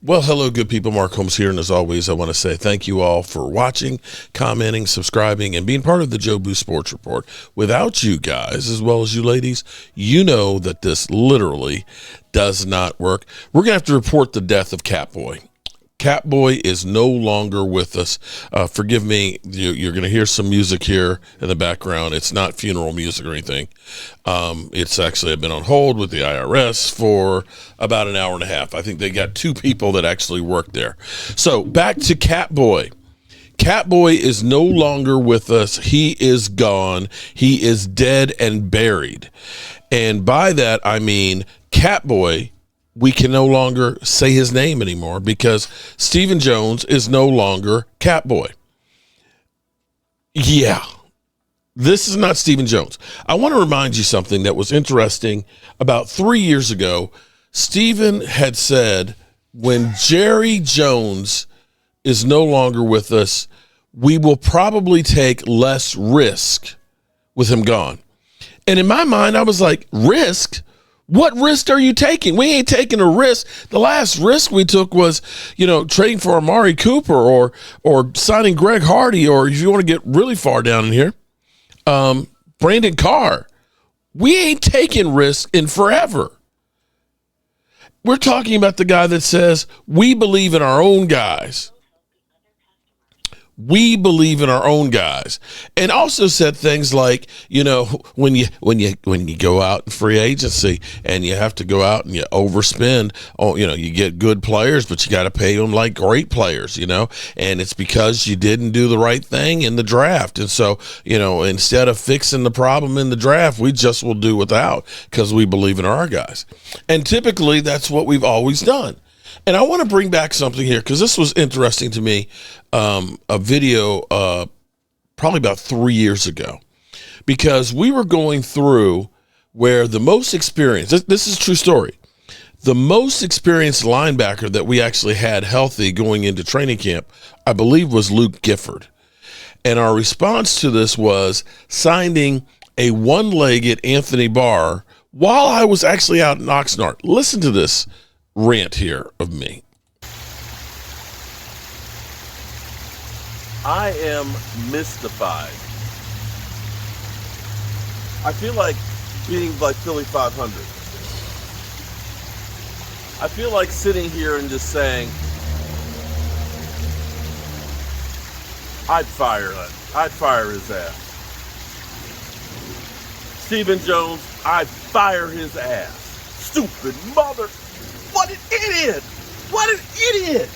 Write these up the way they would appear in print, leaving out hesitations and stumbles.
Well, hello, good people. Mark Holmes here. And as always, I want to say thank you all for watching, commenting, subscribing, and being part of the Joe Boo Sports Report. Without you guys, as well as you ladies, you know that this literally does not work. We're going to have to report the death of Catboy. Catboy is no longer with us. Forgive me, you're going to hear some music here in the background. It's not funeral music or anything. It's actually I've been on hold with the IRS for about an hour and a half. I think they got two people that actually work there. So back to Catboy. Catboy is no longer with us. He is gone. He is dead and buried. And by that, I mean Catboy, we can no longer say his name anymore because Stephen Jones is no longer Catboy. Yeah, this is not Stephen Jones. I want to remind you something that was interesting. About 3 years ago, Stephen had said, when Jerry Jones is no longer with us, we will probably take less risk with him gone. And in my mind, I was like, risk? What risk are you taking? We ain't taking a risk. The last risk we took was, trading for Amari Cooper or signing Greg Hardy, or if you want to get really far down in here, Brandon Carr. We ain't taking risk in forever. We're talking about the guy that says we believe in our own guys. We believe in our own guys, and also said things like, when you go out in free agency and you have to go out and you overspend, you get good players, but you got to pay them like great players, and it's because you didn't do the right thing in the draft. And so, instead of fixing the problem in the draft, we just will do without because we believe in our guys. And typically that's what we've always done. And I want to bring back something here because this was interesting to me, a video probably about 3 years ago, because we were going through where the most experienced, this is a true story, the most experienced linebacker that we actually had healthy going into training camp, I believe, was Luke Gifford. And our response to this was signing a one-legged Anthony Barr while I was actually out in Oxnard. Listen to this rant here of me. I am mystified. I feel like being like Philly 500. I feel like sitting here and just saying, I'd fire his ass. Stephen Jones, I'd fire his ass. Stupid mother. What an idiot! What an idiot!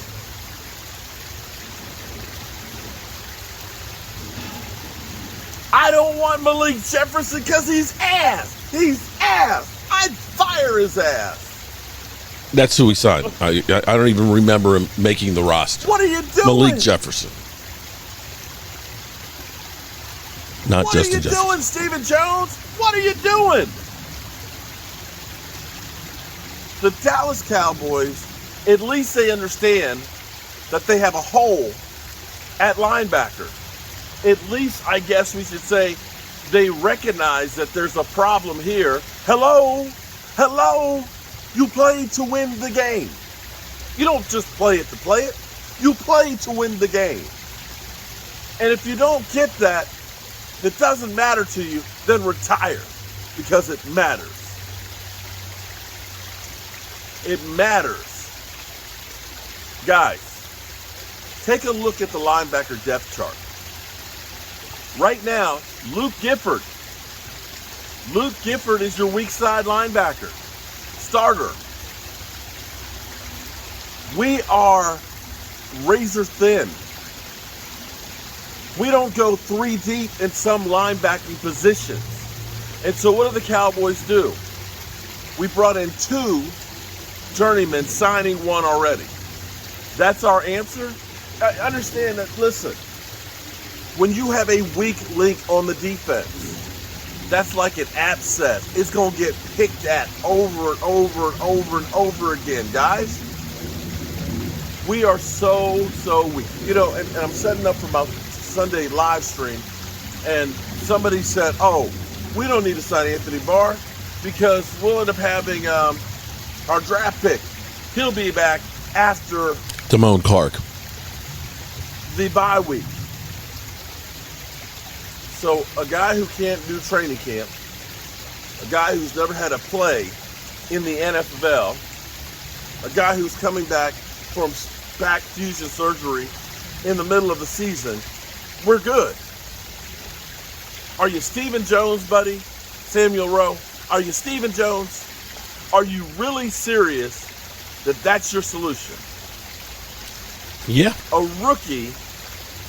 I don't want Malik Jefferson because he's ass. He's ass. I'd fire his ass. That's who we signed. I don't even remember him making the roster. What are you doing? Malik Jefferson. Not what Justin are you Jefferson. doing, Stephen Jones? What are you doing? The Dallas Cowboys, at least they understand that they have a hole at linebacker. At least, I guess we should say, they recognize that there's a problem here. Hello, you play to win the game. You don't just play it to play it. You play to win the game. And if you don't get that, it doesn't matter to you, then retire, because it matters. It matters. Guys, take a look at the linebacker depth chart. Right now, Luke Gifford. Luke Gifford is your weak side linebacker. Starter. We are razor thin. We don't go 3 deep in some linebacking positions. And so what do the Cowboys do? We brought in 2 journeyman, signing 1 already. That's our answer. I understand that. Listen, when you have a weak link on the defense, that's like an abscess. It's going to get picked at over and over and over and over again, guys. We are so weak. And I'm setting up for my Sunday live stream, and somebody said, we don't need to sign Anthony Barr because we'll end up having our draft pick. He'll be back after Damone Clark. the bye week. So a guy who can't do training camp, a guy who's never had a play in the NFL, a guy who's coming back from back fusion surgery in the middle of the season, we're good. Are you Stephen Jones, buddy? Samuel Rowe? Are you Stephen Jones? Are you really serious that that's your solution? Yeah. A rookie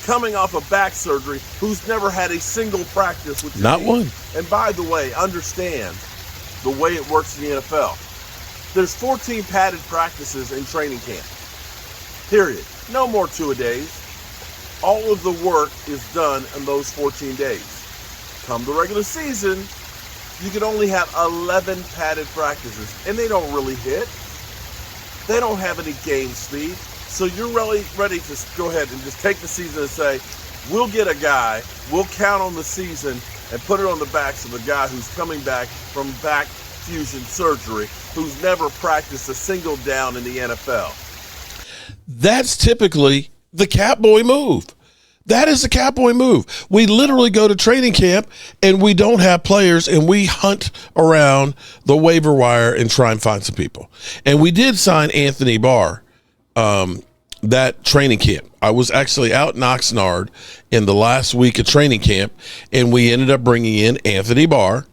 coming off of back surgery who's never had a single practice with your Not team. one. And by the way, understand the way it works in the NFL. There's 14 padded practices in training camp. Period. No more two-a-days. All of the work is done in those 14 days. Come the regular season, you can only have 11 padded practices, and they don't really hit. They don't have any game speed. So you're really ready to go ahead and just take the season and say, we'll get a guy, we'll count on the season and put it on the backs of a guy who's coming back from back fusion surgery, who's never practiced a single down in the NFL. That's typically the Catboy move. That is the Catboy move. We literally go to training camp and we don't have players and we hunt around the waiver wire and try and find some people. And we did sign Anthony Barr that training camp. I was actually out in Oxnard in the last week of training camp, and we ended up bringing in Anthony Barr,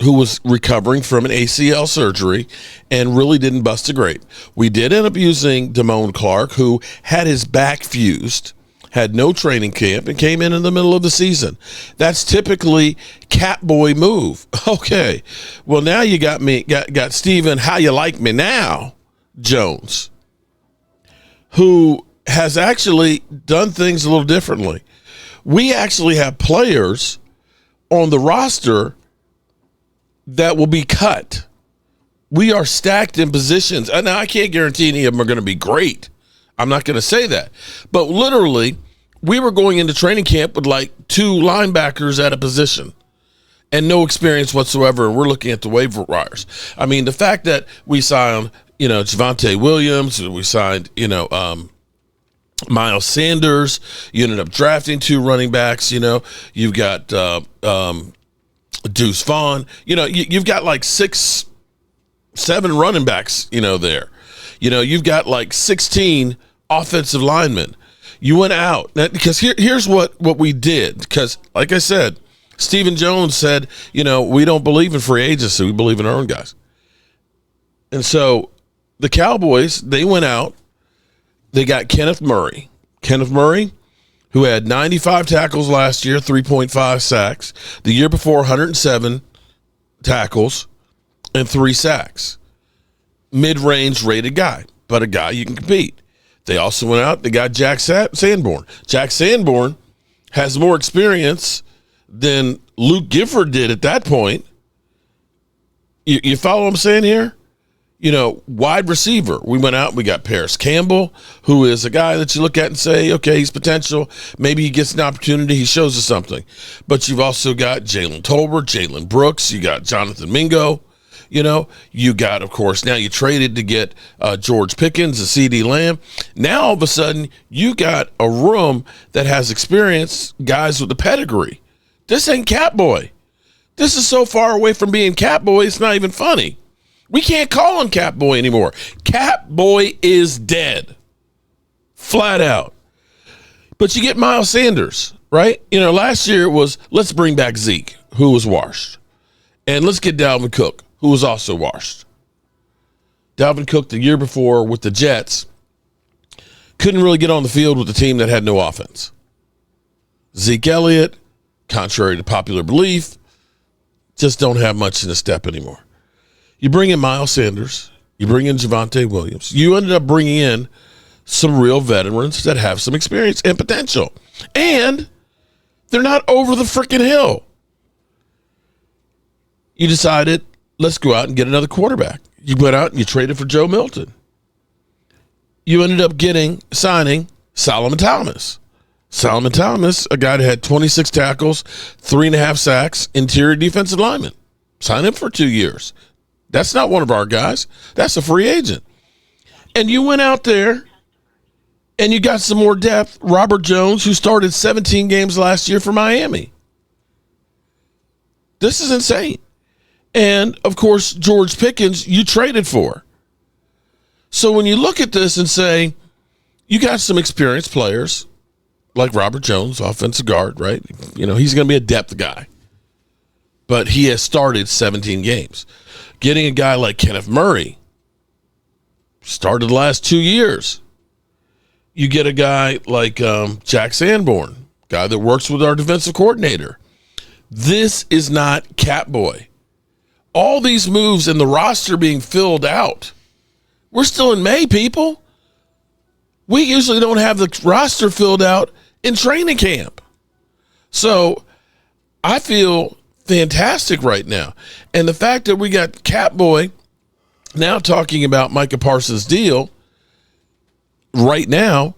who was recovering from an ACL surgery and really didn't bust a grape. We did end up using Damone Clark, who had his back fused, had no training camp, and came in the middle of the season. That's typically Catboy move. Okay, well, now you got Steven, how you like me now, Jones, who has actually done things a little differently. We actually have players on the roster that will be cut. We are stacked in positions. Now, I can't guarantee any of them are going to be great. I'm not going to say that. But literally, we were going into training camp with like 2 linebackers at a position and no experience whatsoever. And we're looking at the waiver wires. I mean, the fact that we signed, Javonte Williams, we signed, Miles Sanders, you ended up drafting 2 running backs, you've got Deuce Vaughn, you've got like 6, 7 running backs, there. You've got like 16 offensive linemen. You went out. Now, because here's what we did. Because, like I said, Stephen Jones said, we don't believe in free agency. We believe in our own guys. And so the Cowboys, they went out. They got Kenneth Murray. Kenneth Murray, who had 95 tackles last year, 3.5 sacks. The year before, 107 tackles and 3 sacks. Mid-range rated guy, but a guy you can compete. They also went out, they got Jack Sanborn. Jack Sanborn has more experience than Luke Gifford did at that point. You follow what I'm saying here? Wide receiver. We went out, we got Paris Campbell, who is a guy that you look at and say, okay, he's potential. Maybe he gets an opportunity, he shows us something. But you've also got Jalen Tolbert, Jalen Brooks, you got Jonathan Mingo. You got, of course, now you traded to get George Pickens, a CD Lamb. Now, all of a sudden, you got a room that has experience, guys with the pedigree. This ain't Catboy. This is so far away from being Catboy, it's not even funny. We can't call him Catboy anymore. Catboy is dead. Flat out. But you get Miles Sanders, right? Last year it was, let's bring back Zeke, who was washed. And let's get Dalvin Cook, who was also washed. Dalvin Cook the year before with the Jets couldn't really get on the field with the team that had no offense. Zeke Elliott, contrary to popular belief, just don't have much in the step anymore. You bring in Miles Sanders, you bring in Javonte Williams. You ended up bringing in some real veterans that have some experience and potential. And they're not over the freaking hill. You decided, let's go out and get another quarterback. You went out and you traded for Joe Milton. You ended up signing Solomon Thomas. Solomon Thomas, a guy that had 26 tackles, 3.5 sacks, interior defensive lineman. Sign him for 2 years. That's not one of our guys. That's a free agent. And you went out there and you got some more depth. Robert Jones, who started 17 games last year for Miami. This is insane. And, of course, George Pickens, you traded for. So when you look at this and say, you got some experienced players like Robert Jones, offensive guard, right? You know, he's going to be a depth guy. But he has started 17 games. Getting a guy like Kenneth Murray, started the last 2 years. You get a guy like Jack Sanborn, guy that works with our defensive coordinator. This is not Catboy. All these moves and the roster being filled out. We're still in May, people. We usually don't have the roster filled out in training camp. So I feel fantastic right now. And the fact that we got Catboy now talking about Micah Parsons' deal right now,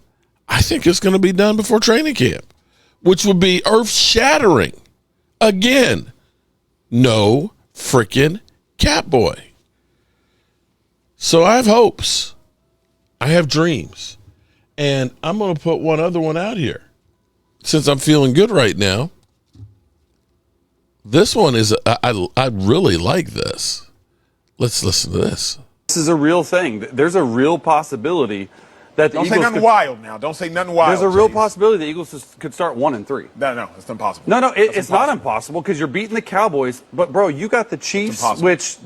I think it's going to be done before training camp, which would be earth-shattering. Again, no freaking Catboy. So I have hopes. I have dreams. And I'm going to put one other one out here. Since I'm feeling good right now, this one is, I really like this. Let's listen to this. This is a real thing. There's a real possibility that the Don't Eagles say nothing wild now. Don't say nothing wild. There's a real James. possibility the Eagles could start 1-3. No, it's impossible. No, it's impossible. not impossible because you're beating the Cowboys. But bro, you got the Chiefs, which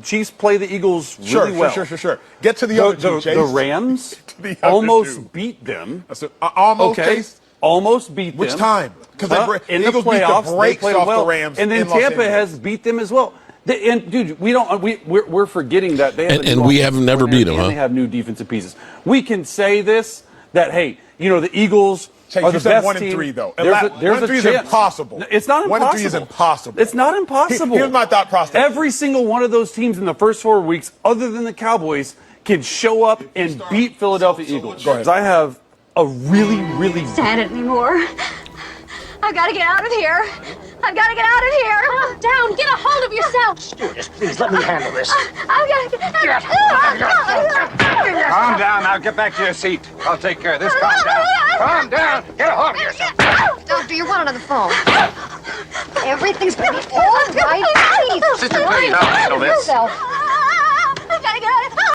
Chiefs play the Eagles really well. Sure. Get to the other two, Chase. The Rams the other almost two. beat them. Almost, okay. Chase? Almost beat them. Which time? Because in the the Eagles beat playoffs, the brakes they played off well. the Rams. And then in Los Tampa Angeles. has beat them as well. And dude, we're forgetting that they have and we have never beat them. They have new defensive pieces. We can say this that hey, you know the Eagles Chase, are the you said best 1 and team. 3 though. There's 1 and 3 a is chance. impossible. No, it's not impossible. 1 and 3 is impossible. It's not impossible. Here's my thought process. Every single one of those teams in the first 4 weeks, other than the Cowboys, can show up and beat Philadelphia Eagles. Go ahead. I have a really stand it anymore. I've got to get out of here. I've got to get out of here. Calm down. Get a hold of yourself. Stewardess, please let me handle this. I've got to get Calm down. Now get back to your seat. I'll take care of this. Calm down. Calm down. Get a hold of yourself. Doctor, you're one on the phone. Everything's going to be all right. Please. Sister, please, I'll handle this. Yourself.